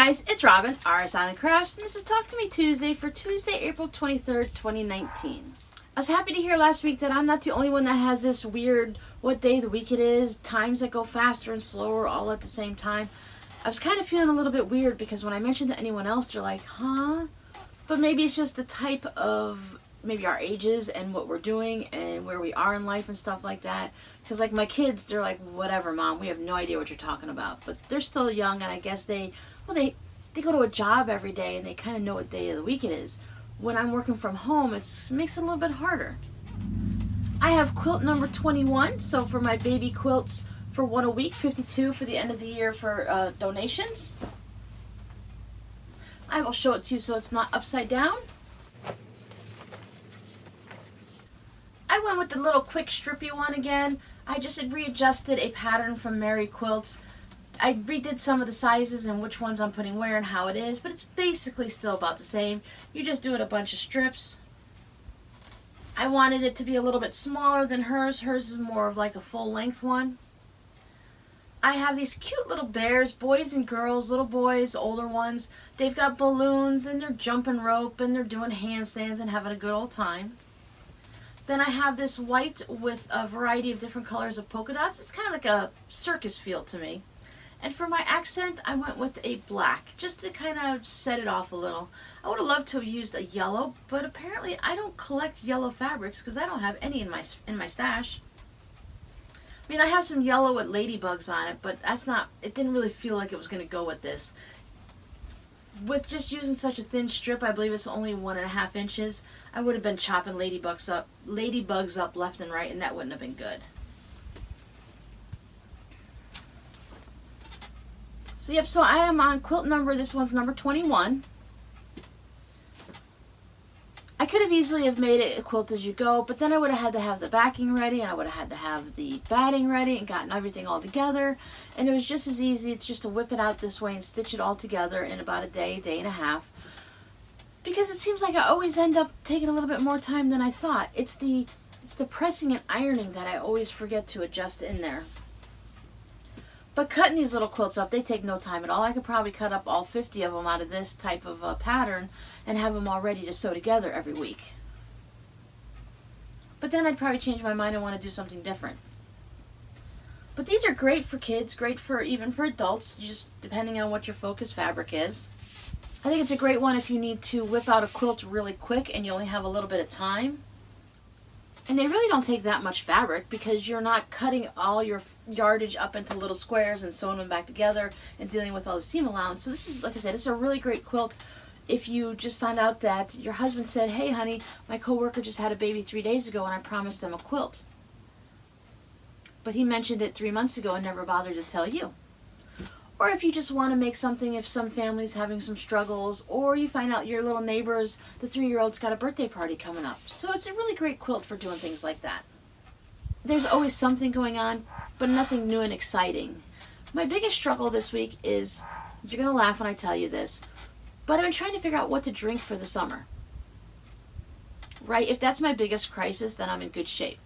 guys, it's Robin, RsIslandCrafts, and this is Talk to Me Tuesday for Tuesday, April 23rd, 2019. I was happy to hear last week that I'm not the only one that has this weird what day of the week it is, times that go faster and slower all at the same time. I was kind of feeling a little bit weird because when I mentioned to anyone else, they're like, huh? But maybe it's just the type of, maybe our ages and what we're doing and where we are in life and stuff like that. Because like my kids, they're like, whatever, Mom, we have no idea what you're talking about. But they're still young, and I guess they go to a job every day and they kind of know what day of the week it is. When I'm working from home, it makes it a little bit harder. I have quilt number 21, so for my baby quilts for one a week, 52 for the end of the year for donations. I will show it to you so it's not upside down. I went with the little quick strippy one again. I just had readjusted a pattern from Mary Quilts. I redid some of the sizes and which ones I'm putting where and how it is, but it's basically still about the same. You're just doing a bunch of strips. I wanted it to be a little bit smaller than hers. Hers is more of like a full length one. I have these cute little bears, boys and girls, little boys, older ones. They've got balloons and they're jumping rope and they're doing handstands and having a good old time. Then I have this white with a variety of different colors of polka dots. It's kind of like a circus feel to me. And for my accent, I went with a black, just to kind of set it off a little. I would have loved to have used a yellow, but apparently I don't collect yellow fabrics because I don't have any in my stash. I mean, I have some yellow with ladybugs on it, but that's not, it didn't really feel like it was going to go with this. With just using such a thin strip, I believe it's only 1.5 inches, I would have been chopping ladybugs up left and right, and that wouldn't have been good. So yep, so I am on quilt number, this one's number 21. I could have easily have made it a quilt as you go, but then I would have had to have the backing ready, and I would have had to have the batting ready and gotten everything all together. And it was just as easy, it's just to whip it out this way and stitch it all together in about a day and a half. Because it seems like I always end up taking a little bit more time than I thought. It's the pressing and ironing that I always forget to adjust in there. But cutting these little quilts up, they take no time at all. I could probably cut up all 50 of them out of this type of pattern and have them all ready to sew together every week. But then I'd probably change my mind and want to do something different. But these are great for kids, great for even for adults, just depending on what your focus fabric is. I think it's a great one if you need to whip out a quilt really quick and you only have a little bit of time. And they really don't take that much fabric because you're not cutting all your yardage up into little squares and sewing them back together and dealing with all the seam allowance. So this is, like I said, it's a really great quilt if you just found out that your husband said, hey honey, my coworker just had a baby 3 days ago and I promised them a quilt. But he mentioned it 3 months ago and never bothered to tell you. Or if you just want to make something if some family's having some struggles, or you find out your little neighbors, the 3-year-old's got a birthday party coming up. So it's a really great quilt for doing things like that. There's always something going on, but nothing new and exciting. My biggest struggle this week is, you're going to laugh when I tell you this, but I've been trying to figure out what to drink for the summer. Right? If that's my biggest crisis, then I'm in good shape.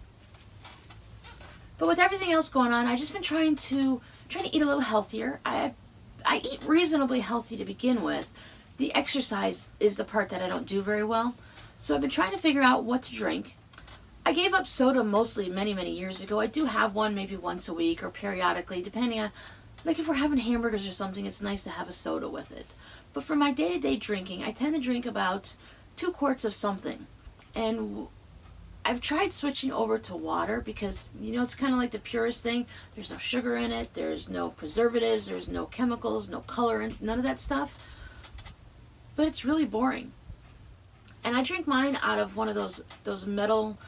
But with everything else going on, I've just been trying to eat a little healthier. I eat reasonably healthy to begin with. The exercise is the part that I don't do very well. So I've been trying to figure out what to drink. I gave up soda mostly many years ago. I do have one maybe once a week or periodically, depending on, like if we're having hamburgers or something, it's nice to have a soda with it. But for my day-to-day drinking, I tend to drink about 2 quarts of something. And I've tried switching over to water because, you know, it's kind of like the purest thing. There's no sugar in it, there's no preservatives, there's no chemicals, no colorants, none of that stuff. But it's really boring. And I drink mine out of one of those metal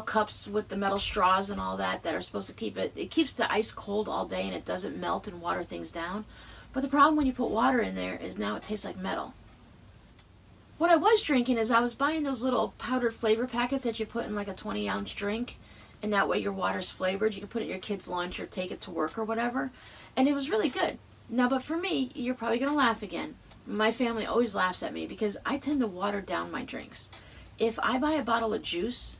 cups with the metal straws and all that are supposed to keep it keeps the ice cold all day and it doesn't melt and water things down. But the problem when you put water in there is now it tastes like metal. What I was drinking is I was buying those little powdered flavor packets that you put in like a 20-ounce drink, and that way your water's flavored. You can put it in your kid's lunch or take it to work or whatever, and it was really good. Now, but for me, you're probably going to laugh again. My family always laughs at me because I tend to water down my drinks. If I buy a bottle of juice,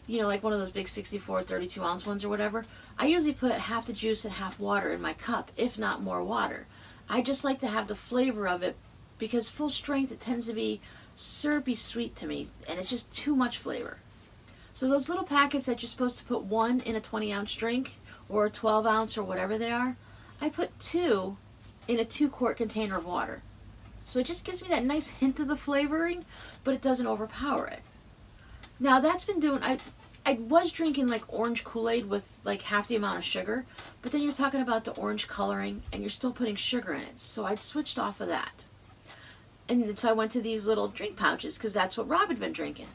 you know, like one of those big 64, 32-ounce ones or whatever, I usually put half the juice and half water in my cup, if not more water. I just like to have the flavor of it, because full strength, it tends to be syrupy sweet to me, and it's just too much flavor. So those little packets that you're supposed to put 1 in a 20-ounce drink, or a 12-ounce, or whatever they are, I put 2 in a 2-quart container of water. So it just gives me that nice hint of the flavoring, but it doesn't overpower it. Now that's been doing, I was drinking like orange Kool-Aid with like half the amount of sugar, but then you're talking about the orange coloring and you're still putting sugar in it. So I'd switched off of that. And so I went to these little drink pouches because that's what Rob had been drinking.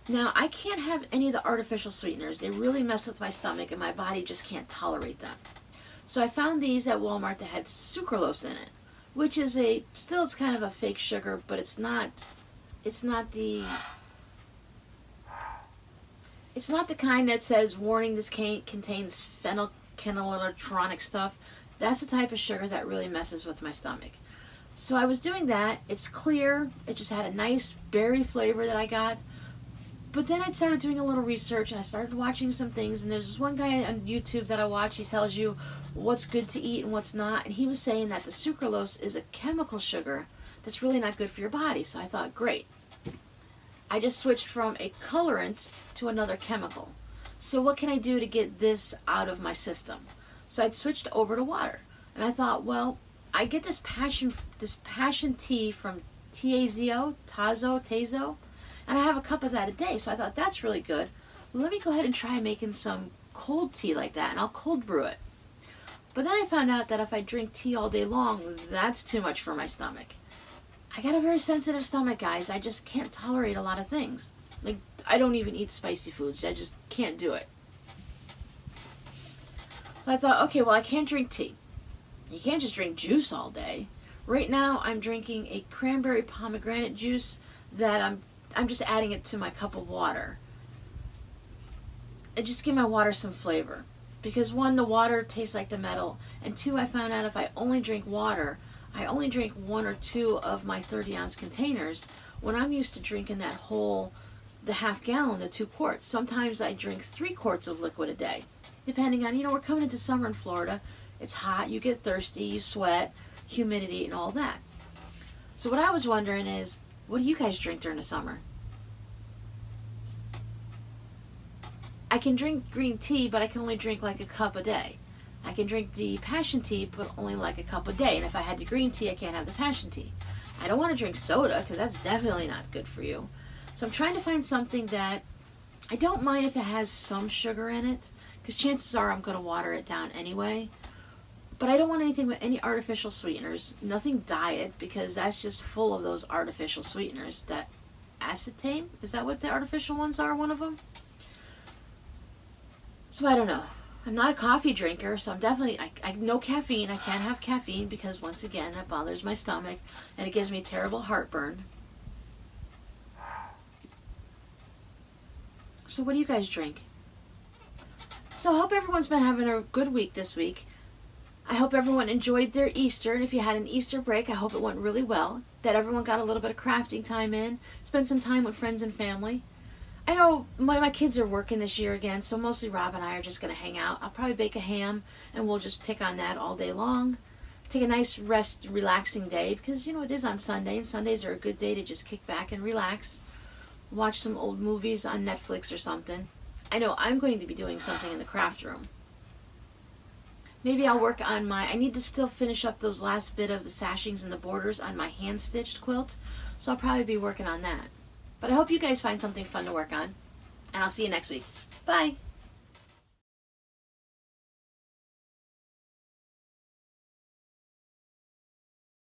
Now I can't have any of the artificial sweeteners. They really mess with my stomach and my body just can't tolerate them. So I found these at Walmart that had sucralose in it, which is still it's kind of a fake sugar, but it's not the kind that says, warning, this contains phenylketonuretron stuff. That's the type of sugar that really messes with my stomach. So I was doing that. It's clear. It just had a nice berry flavor that I got. But then I started doing a little research and I started watching some things. And there's this one guy on YouTube that I watch. He tells you what's good to eat and what's not. And he was saying that the sucralose is a chemical sugar that's really not good for your body. So I thought, great. I just switched from a colorant to another chemical. So what can I do to get this out of my system? So I'd switched over to water. And I thought, well, I get this passion tea from Tazo, and I have a cup of that a day. So I thought, that's really good. Well, let me go ahead and try making some cold tea like that, and I'll cold brew it. But then I found out that if I drink tea all day long, that's too much for my stomach. I got a very sensitive stomach, guys. I just can't tolerate a lot of things. Like, I don't even eat spicy foods. I just can't do it. So I thought, okay, well, I can't drink tea. You can't just drink juice all day. Right now, I'm drinking a cranberry pomegranate juice that I'm just adding it to my cup of water. And just give my water some flavor. Because 1, the water tastes like the metal. And 2, I found out if I only drink water, I only drink 1 or 2 of my 30-ounce containers when I'm used to drinking the half gallon, the 2 quarts. Sometimes I drink 3 quarts of liquid a day, depending on, we're coming into summer in Florida. It's hot, you get thirsty, you sweat, humidity, and all that. So what I was wondering is, what do you guys drink during the summer? I can drink green tea, but I can only drink like a cup a day. I can drink the passion tea, but only like a cup a day. And if I had the green tea, I can't have the passion tea. I don't want to drink soda, because that's definitely not good for you. So I'm trying to find something that I don't mind if it has some sugar in it, because chances are I'm going to water it down anyway. But I don't want anything with any artificial sweeteners. Nothing diet, because that's just full of those artificial sweeteners. That acetame, is that what the artificial ones are, one of them? So I don't know. I'm not a coffee drinker, so I'm definitely, I no caffeine. I can't have caffeine because, once again, that bothers my stomach and it gives me terrible heartburn. So what do you guys drink? So I hope everyone's been having a good week this week. I hope everyone enjoyed their Easter, and if you had an Easter break, I hope it went really well, that everyone got a little bit of crafting time in, spent some time with friends and family. I know my kids are working this year again, so mostly Rob and I are just going to hang out. I'll probably bake a ham, and we'll just pick on that all day long. Take a nice rest, relaxing day, because, it is on Sunday, and Sundays are a good day to just kick back and relax. Watch some old movies on Netflix or something. I know I'm going to be doing something in the craft room. Maybe I'll work on I need to still finish up those last bit of the sashings and the borders on my hand-stitched quilt, so I'll probably be working on that. But I hope you guys find something fun to work on, and I'll see you next week. Bye!